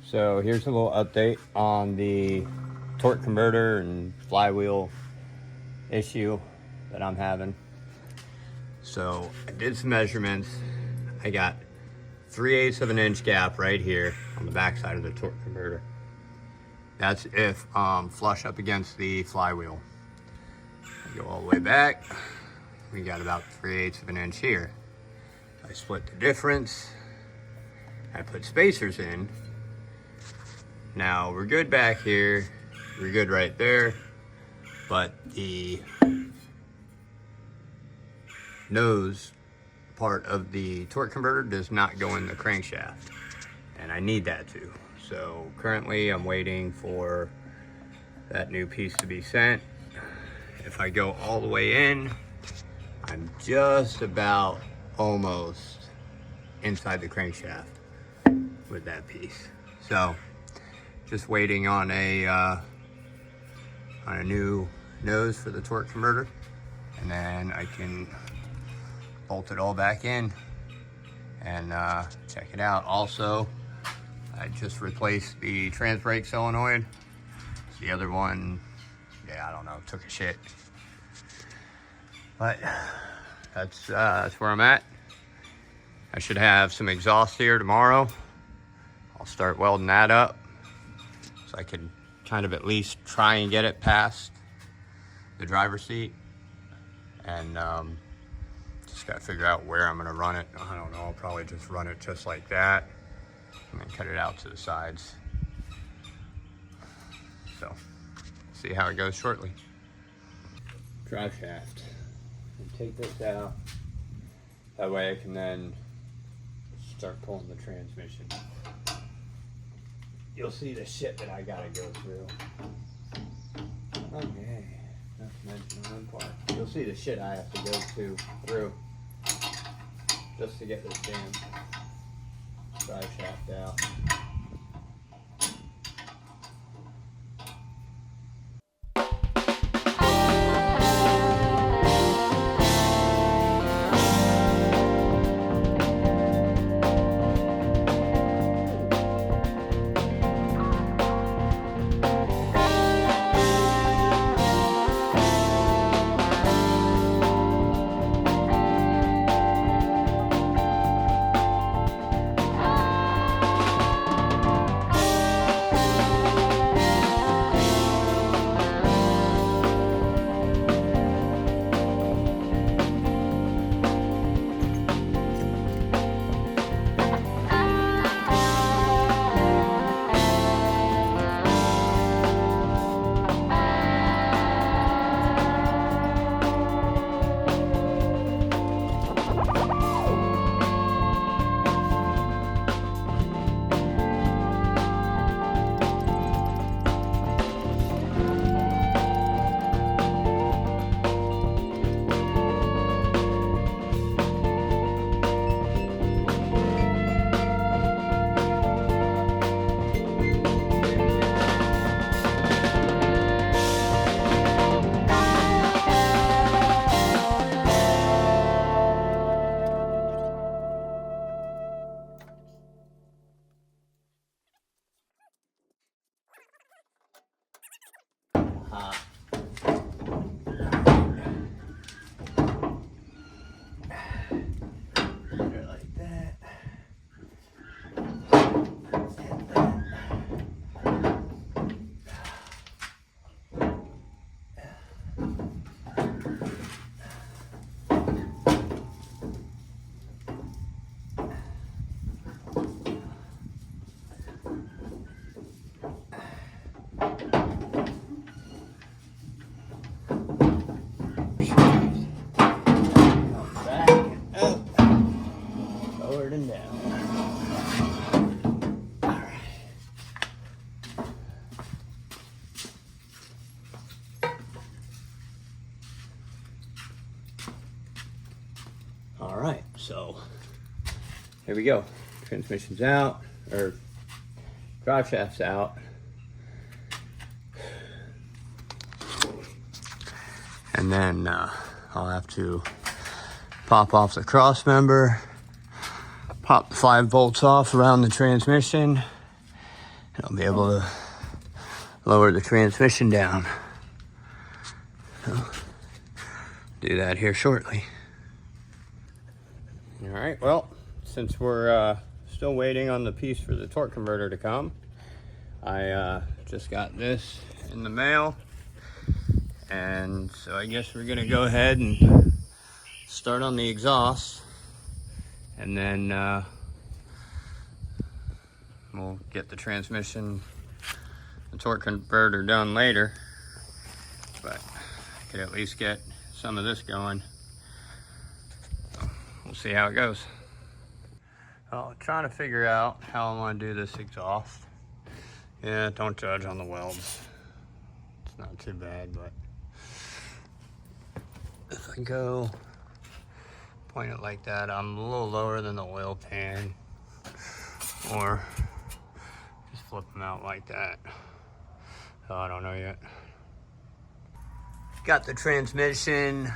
So here's a little update on the torque converter and flywheel issue that I'm having. So I did some measurements. I got 3/8 of an inch gap right here on the back side of the torque converter. That's if flush up against the flywheel. I go all the way back. We got about 3/8 of an inch here. I split the difference. I put spacers in. Now we're good back here. We're good right there. But the nose part of the torque converter does not go in the crankshaft. And I need that to. So currently I'm waiting for that new piece to be sent. If I go all the way in, I'm just about almost inside the crankshaft with that piece. So just waiting on a new nose for the torque converter, and then I can bolt it all back in and check it out. Also, I just replaced the trans brake solenoid. The other one, yeah, I don't know, took a shit. But that's where I'm at. I should have some exhaust here tomorrow. I'll start welding that up so I can kind of at least try and get it past the driver's seat. And just gotta figure out where I'm gonna run it. I don't know, I'll probably just run it just like that and then cut it out to the sides. So, see how it goes shortly. Drive shaft. Take this out. That way I can then start pulling the transmission. You'll see the shit that I gotta go through. Okay, not to mention one part. You'll see the shit I have to go through just to get this damn drive shaft out. All right, so here we go. Transmission's out, or drive shaft's out. And then I'll have to pop off the cross member, pop the 5 bolts off around the transmission, And I'll be able to lower the transmission down. So, do that here shortly. All right, well, since we're still waiting on the piece for the torque converter to come, I just got this in the mail. And so I guess we're gonna go ahead and start on the exhaust, and then we'll get the transmission, the torque converter done later. But I could at least get some of this going. So we'll see how it goes. Well, trying to figure out how I want to do this exhaust. Yeah, don't judge on the welds. It's not too bad, but if I go point it like that, I'm a little lower than the oil pan, or just flip them out like that. So I don't know yet. Got the transmission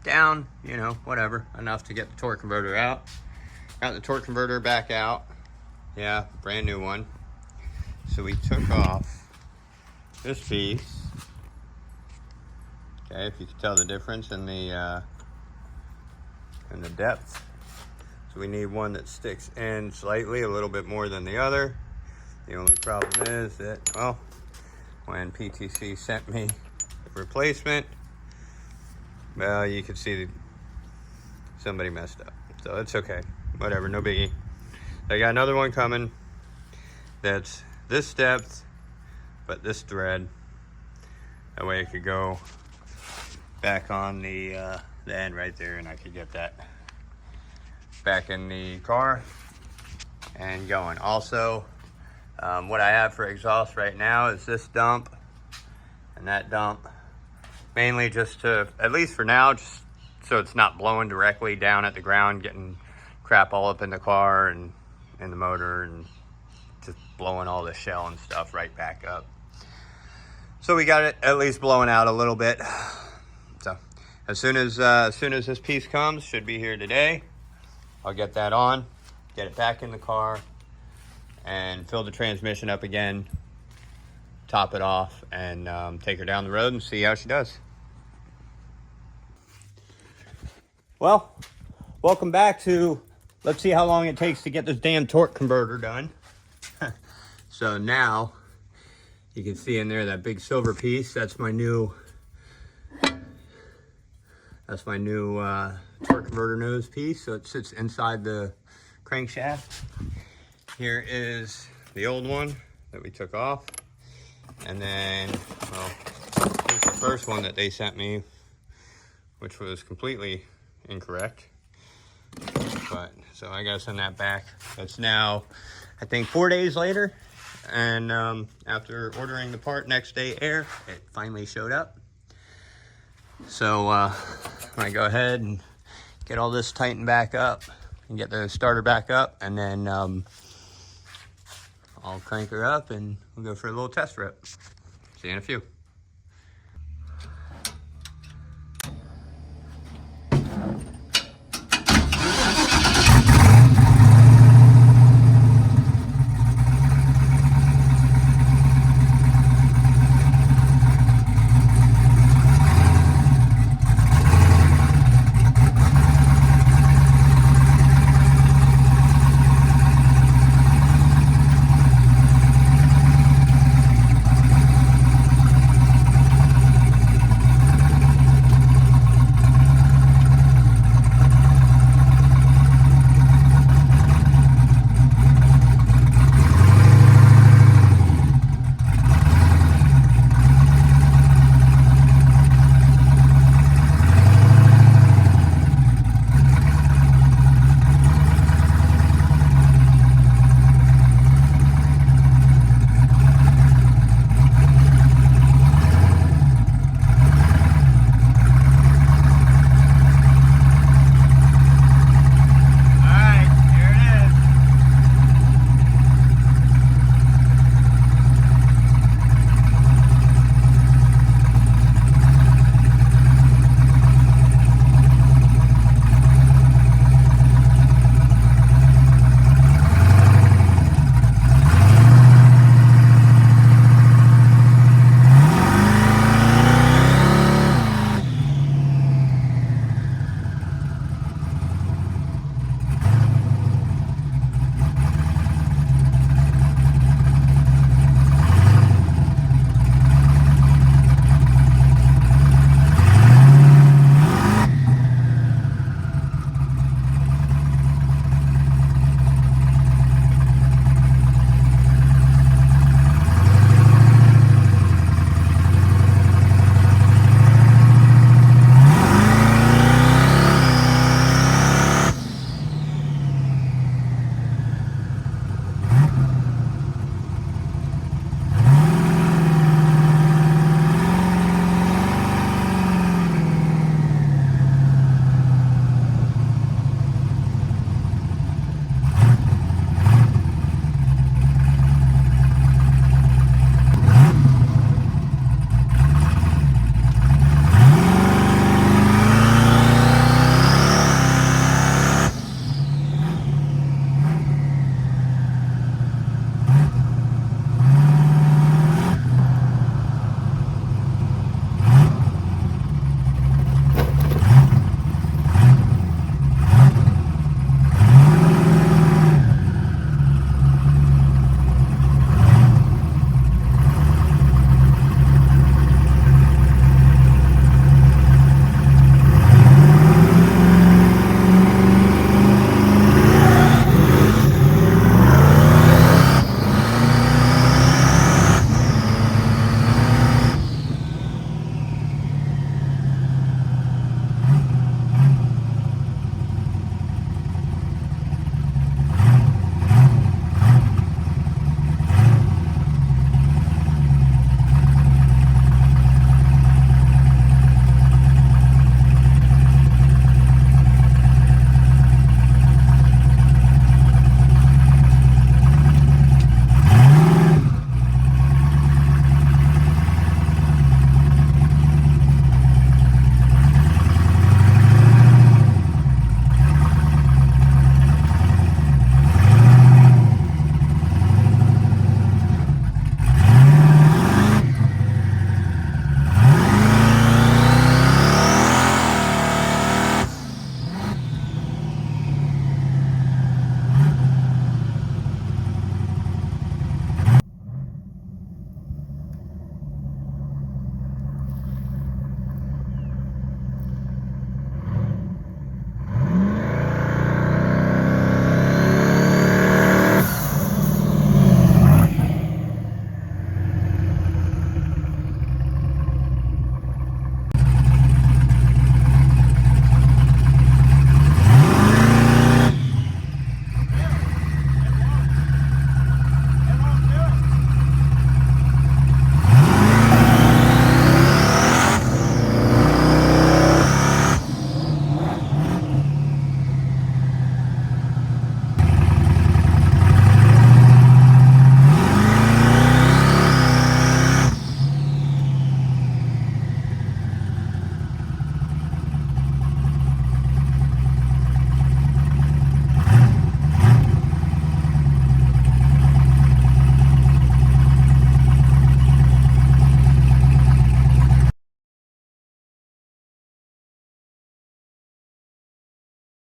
down, you know, whatever, enough to get the torque converter out. Got the torque converter back out. Yeah, brand new one. So we took off this piece. Okay, if you can tell the difference in the depth. So we need one that sticks in slightly, a little bit more than the other. The only problem is that, well, when PTC sent me the replacement, well, you could see somebody messed up. So it's okay, whatever, no biggie. I got another one coming that's this depth, but this thread. That way it could go back on the end right there, and I could get that back in the car and going. Also, what I have for exhaust right now is this dump and that dump, mainly just to, at least for now, just so it's not blowing directly down at the ground, getting crap all up in the car and in the motor, and just blowing all the shell and stuff right back up. So we got it at least blowing out a little bit. So as soon as this piece comes, should be here today, I'll get that on, get it back in the car, and fill the transmission up again, top it off, and take her down the road and see how she does. Well, welcome back to, let's see how long it takes to get this damn torque converter done. So now, you can see in there that big silver piece, that's my new torque converter nose piece. So it sits inside the crankshaft. Here is the old one that we took off. And then, well, here's the first one that they sent me, which was completely incorrect. But, so I gotta send that back. It's now, I think, 4 days later. And after ordering the part next day air, it finally showed up. So I go ahead and get all this tightened back up and get the starter back up, and then I'll crank her up and we'll go for a little test rip. See you in a few.